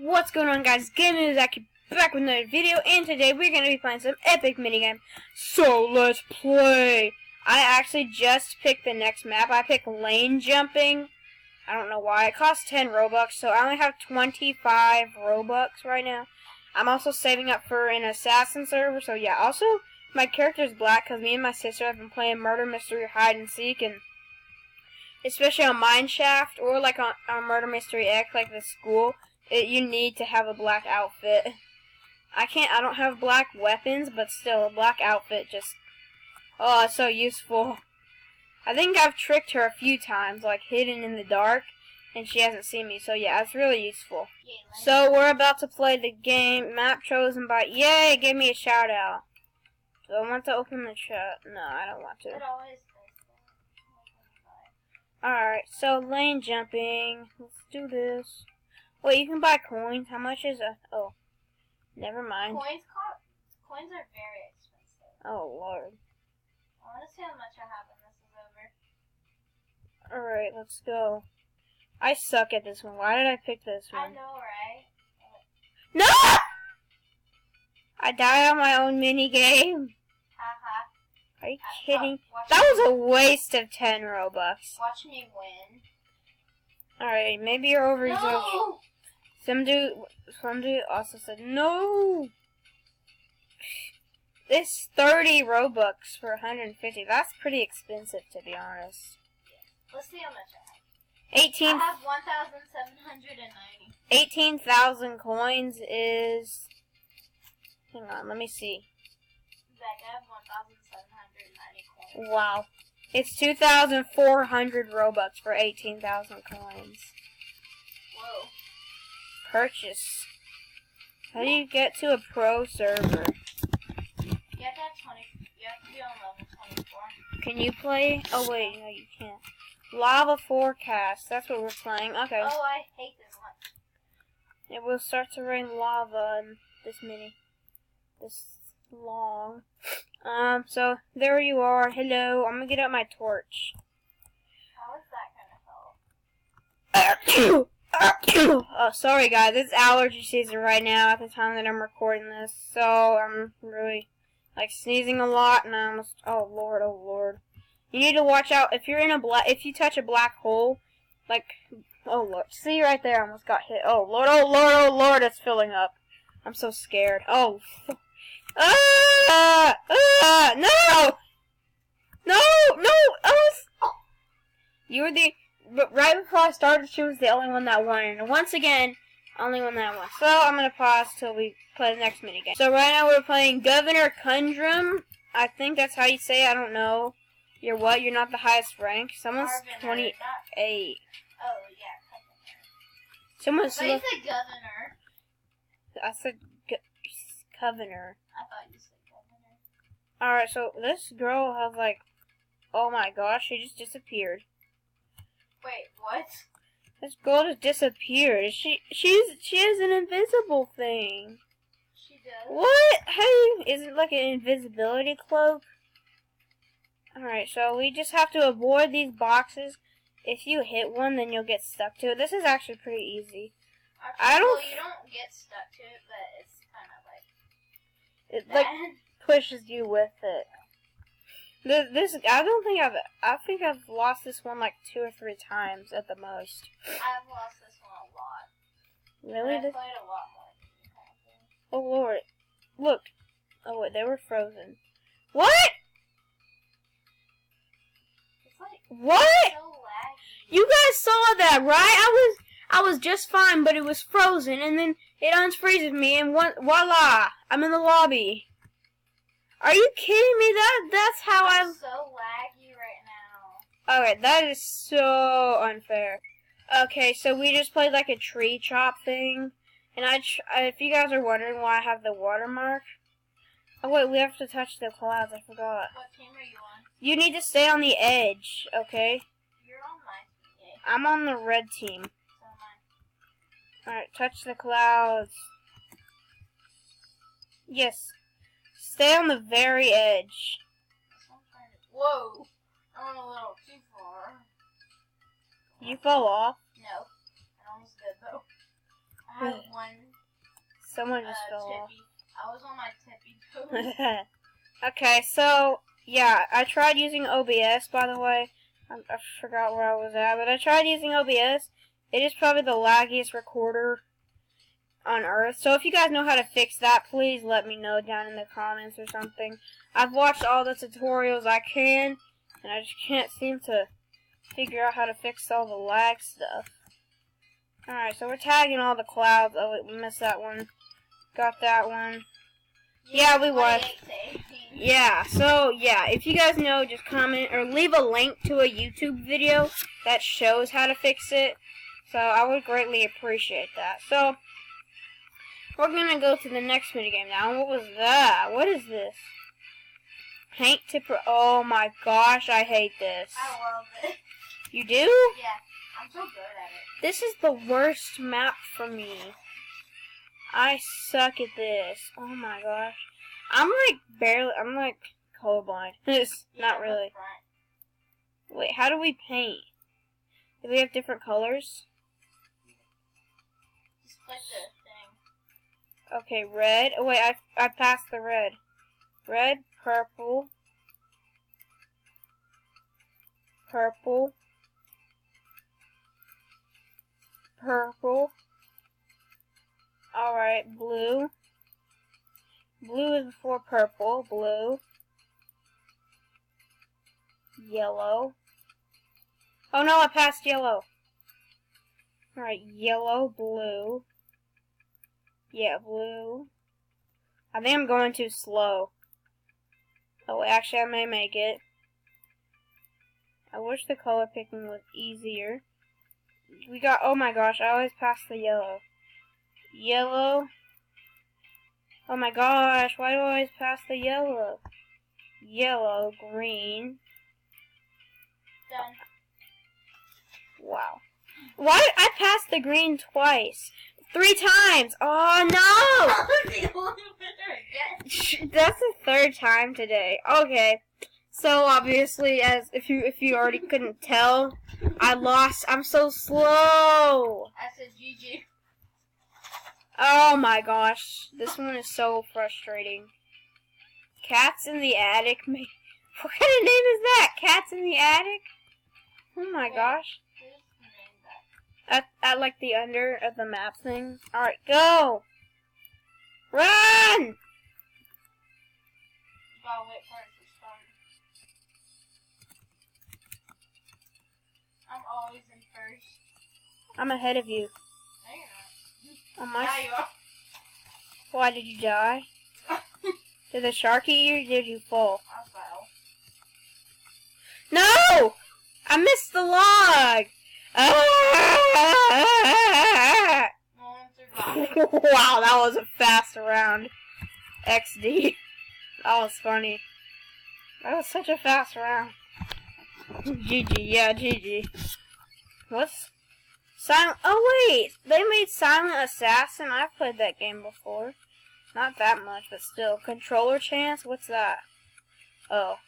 What's going on, guys? Gaming is actually back with another video, and today we're going to be playing some epic minigame. So let's play! I actually just picked the next map. I picked lane jumping. I don't know why. It costs 10 Robux, so I only have 25 Robux right now. I'm also saving up for an assassin server, so yeah. Also, my character's black because me and my sister have been playing Murder Mystery Hide and Seek, and especially on Mineshaft or like on Murder Mystery X, like the school. You need to have a black outfit. I don't have black weapons, but still, a black outfit just, oh, it's so useful. I think I've tricked her a few times, like hidden in the dark, and she hasn't seen me, so yeah, it's really useful. So we're about to play the game, map chosen by, yay, it gave me a shout out. Do I want to open the chat? No, I don't want to. It always does that. Alright, so lane jumping, let's do this. Wait, you can buy coins. How much is a? Oh, never mind. Coins are very expensive. Oh Lord. I want to see how much I have when this is over. All right, let's go. I suck at this one. Why did I pick this one? I know, right? No! I died on my own mini game. Haha. Are you kidding? That was a waste of 10 Robux. Watch me win. Alright, maybe you're overexerted. No! Some dude also said no. This 30 Robux for 150. That's pretty expensive, to be honest. Let's see how much I have. 18. I have 1,790. 18,000 coins is. Hang on, let me see. Zach, I have 1,790 coins. Wow. It's 2,400 Robux for 18,000 coins. Whoa. Purchase. How do you get to a pro server? You have to have 20. You have to be on level 24. Can you play? Oh wait, no you can't. Lava Forecast. That's what we're playing. Okay. Oh, I hate this one. It will start to rain lava in this long. So there you are. Hello. I'm gonna get out my torch. How is that kind of help? Oh, sorry guys. It's allergy season right now at the time that I'm recording this. So I'm really like sneezing a lot, and I almost. Oh lord. Oh lord. You need to watch out if you're in if you touch a black hole, like. Oh lord. See right there. I almost got hit. Oh lord. Oh lord. Oh lord. It's filling up. I'm so scared. Oh. No! No! No! You were but right before I started, she was the only one that won. And once again, only one that won. So I'm going to pause till we play the next minigame. So right now we're playing Governor Kundrum. I think that's how you say it. I don't know. You're what? You're not the highest rank? Someone's 28. Oh, yeah, governor. Someone's... But you said governor. I said governor. I thought you said governor. Alright, so this girl has like... Oh my gosh, she just disappeared. Wait, what? This girl just disappeared. She has an invisible thing. She does? What? Hey, is it like an invisibility cloak? Alright, so we just have to avoid these boxes. If you hit one, then you'll get stuck to it. This is actually pretty easy. Actually, well, you don't get stuck to it, but it's kind of like... It like pushes you with it. I think I've lost this one like 2 or 3 times at the most. I've lost this one a lot. Really? I've played a lot more than you have. Oh lord. Look. Oh wait, they were frozen. What? It's like what? So laggy. You guys saw that, right? I was just fine, but it was frozen, and then it unfreezes me, and voila! I'm in the lobby. Are you kidding me? That's how I'm so laggy right now. Okay, that is so unfair. Okay, so we just played like a tree chop thing, and if you guys are wondering why I have the watermark. Oh wait, we have to touch the clouds. I forgot. What team are you on? You need to stay on the edge, okay? You're on my team. I'm on the red team. So am I. Alright, touch the clouds. Yes. Stay on the very edge. Whoa! I went a little too far. You fell off? No. I almost did though. I I have one. Someone just fell off. Tippy. I was on my tippy toes. Okay, so, yeah, I tried using OBS, by the way. I forgot where I was at, but I tried using OBS. It is probably the laggiest recorder on Earth. So if you guys know how to fix that, please let me know down in the comments or something. I've watched all the tutorials I can, and I just can't seem to figure out how to fix all the lag stuff. Alright, so we're tagging all the clouds. Oh, wait, we missed that one. Got that one. Yeah, we was. Yeah, so, yeah, if you guys know, just comment or leave a link to a YouTube video that shows how to fix it. So, I would greatly appreciate that. So, we're gonna go to the next minigame now. What was that? What is this? Paint tipper. Oh my gosh, I hate this. I love it. You do? Yeah, I'm so good at it. This is the worst map for me. I suck at this. Oh my gosh. I'm like colorblind. It's not really. Wait, how do we paint? Do we have different colors? Just click the thing. Okay, red. Oh wait, I passed the red. Red, purple. Purple. Purple. Alright, blue. Blue is before purple. Blue. Yellow. Oh no, I passed yellow. Alright, yellow, blue. Yeah, blue. I think I'm going too slow. Oh, actually, I may make it. I wish the color picking was easier. We got, oh my gosh, I always pass the yellow. Yellow. Oh my gosh, why do I always pass the yellow? Yellow, green. Done. Wow. Why did I pass the green twice? 3 times! Oh no! That's the 3rd time today. Okay. So obviously, as if you already couldn't tell, I lost. I'm so slow. I said GG. Oh my gosh, this one is so frustrating. Cats in the attic. What kind of name is that? Cats in the attic? Oh my gosh. At like the under of the map thing. Alright, go! Run! Gotta wait for it to start. I'm always in first. I'm ahead of you. No, you're not. On my Yeah, you are. Why did you die? Did the shark eat you or did you fall? I fell. No! I missed the log! Wow, that was a fast round. XD. That was funny. That was such a fast round. GG, yeah, GG. What's Silent? Oh wait, they made Silent Assassin. I've played that game before. Not that much, but still. Controller chance? What's that? Oh.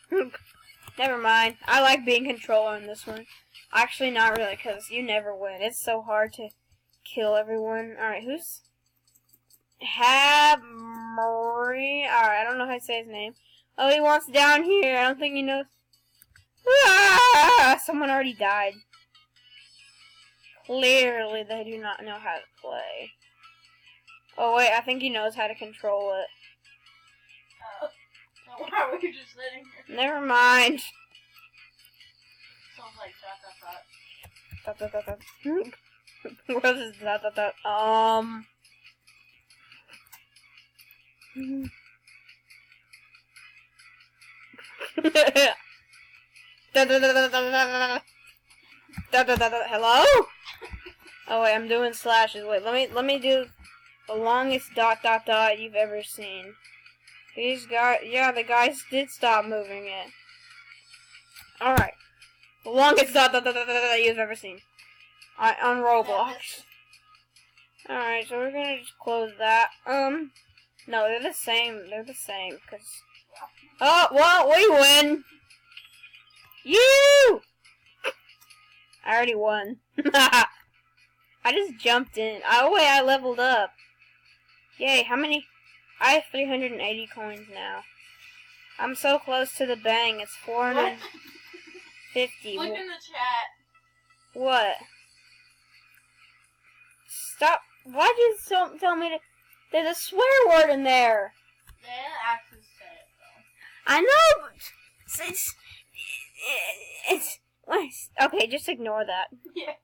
Never mind. I like being controller in this one. Actually, not really, because you never win. It's so hard to kill everyone. Alright, who's... Marie. Alright, I don't know how to say his name. Oh, he wants down here. I don't think he knows. Ah! Someone already died. Clearly, they do not know how to play. Oh, wait, I think he knows how to control it. So why were you just sitting here? Never mind. Sounds like dot. Dot, dot, dot, dot. What is that, dot, dot? Hello? Oh wait, I'm doing slashes. Wait, let me do the longest dot dot dot you've ever seen. These guys, yeah, the guys did stop moving it. All right, the longest dot dot dot dot dot you've ever seen on Roblox. All right, so we're gonna just close that. No, they're the same. They're the same. Cause oh well, we win. You! I already won. I just jumped in. Oh wait, I leveled up. Yay, how many? I have 380 coins now. I'm so close to the bang. It's 450. Look in the chat. What? Stop. Why'd you tell me to... There's a swear word in there. They didn't actually say it, though. I know, but it's okay, just ignore that. Yeah.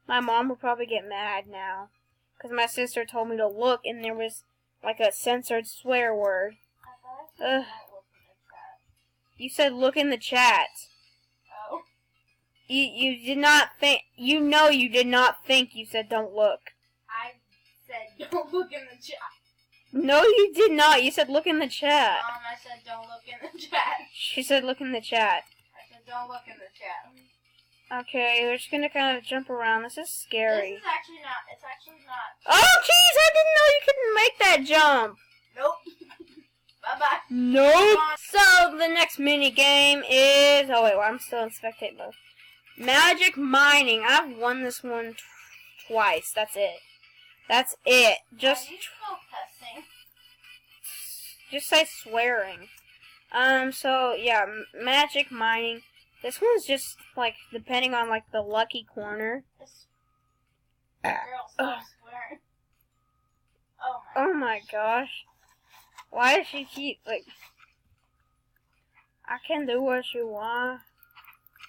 My mom will probably get mad now. Because my sister told me to look and there was like a censored swear word. I thought I said not look in the chat. You said look in the chat. Oh. You did not think, you know you did not think you said don't look. I said don't look in the chat. No, you did not. You said look in the chat. I said don't look in the chat. She said look in the chat. I said don't look in the chat. Okay, we're just gonna kind of jump around. This is scary. This is actually not, it's actually not. Oh, jeez, I didn't know you couldn't make that jump. Nope. Bye-bye. Nope. So, the next mini game is... Oh, wait, well, I'm still in spectate mode. Magic mining. I've won this one twice. That's it. That's it. Are you still cussing? Just say swearing. So, yeah, magic mining. This one's just, like, depending on, like, the lucky corner. This girl, stop swearing. Oh my gosh. Why does she keep, like... I can do what she wants.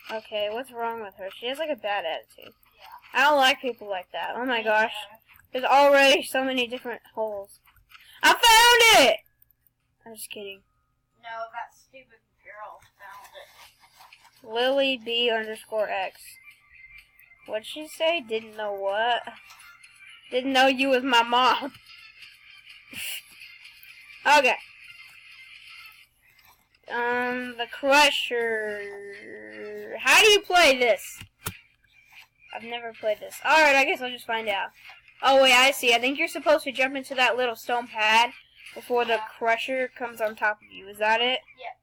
Okay, what's wrong with her? She has, like, a bad attitude. Yeah. I don't like people like that. Oh my gosh. There's already so many different holes. I found it! I'm just kidding. No, that stupid girl found it. Lily B_X. What'd she say? Didn't know what? Didn't know you was my mom. Okay. The Crusher. How do you play this? I've never played this. Alright, I guess I'll just find out. Oh, wait, I see. I think you're supposed to jump into that little stone pad before the Crusher comes on top of you. Is that it? Yeah.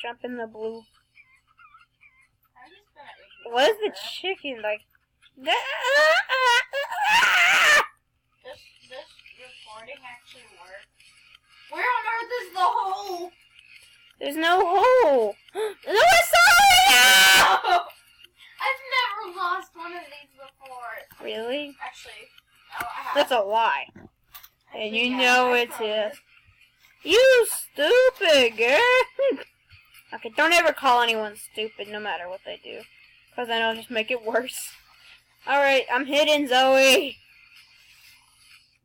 Jump in the blue. I'm just gonna ignore What is the her. chicken like? This recording actually works. Where on earth is the hole? There's no hole. No, I saw it! I've never lost one of these before. Really? Actually, no, I have. That's a lie. Actually, And you yeah, know I it promise. is. You stupid girl. Okay, don't ever call anyone stupid no matter what they do. Because then it'll just make it worse. Alright, I'm hidden, Zoe.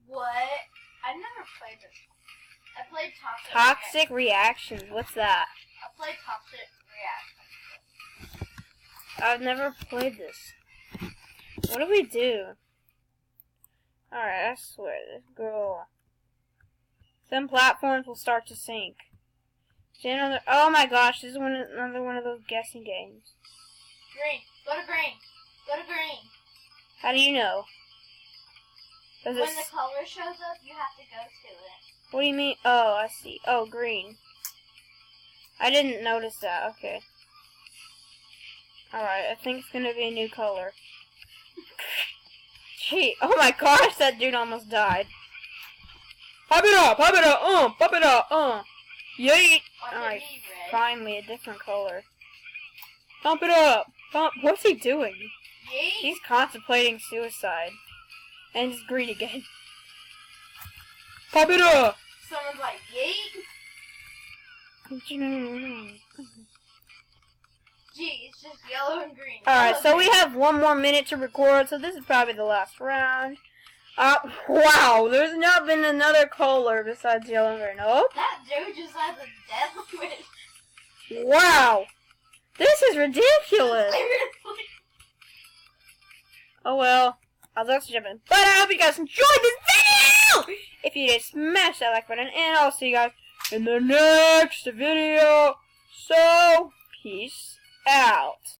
What? I've never played this. I played Toxic reactions. What's that? I played Toxic Reactions. I've never played this. What do we do? Alright, I swear, this girl. Some platforms will start to sink. Oh my gosh, this is another one of those guessing games. Green. Go to green. Go to green. How do you know? Does When it... the color shows up, you have to go to it. What do you mean? Oh, I see. Oh, green. I didn't notice that. Okay. Alright, I think it's gonna be a new color. Gee, oh my gosh, that dude almost died. Pop it up, pop it up, pop it up, Yeet! Alright, finally a different color. Pump it up! Pump. What's he doing? Yeet. He's contemplating suicide. And it's green again. Pop it up! Someone's like, yeet. Gee, it's just yellow and green. Alright, so we have one more minute to record, so this is probably the last round. Wow, there's not been another color besides yellow and green. Nope. That dude just has a death wish. Wow. This is ridiculous. Seriously. Oh well. I was also jumping. But I hope you guys enjoyed this video! If you did, smash that like button, and I'll see you guys in the next video. So, peace out.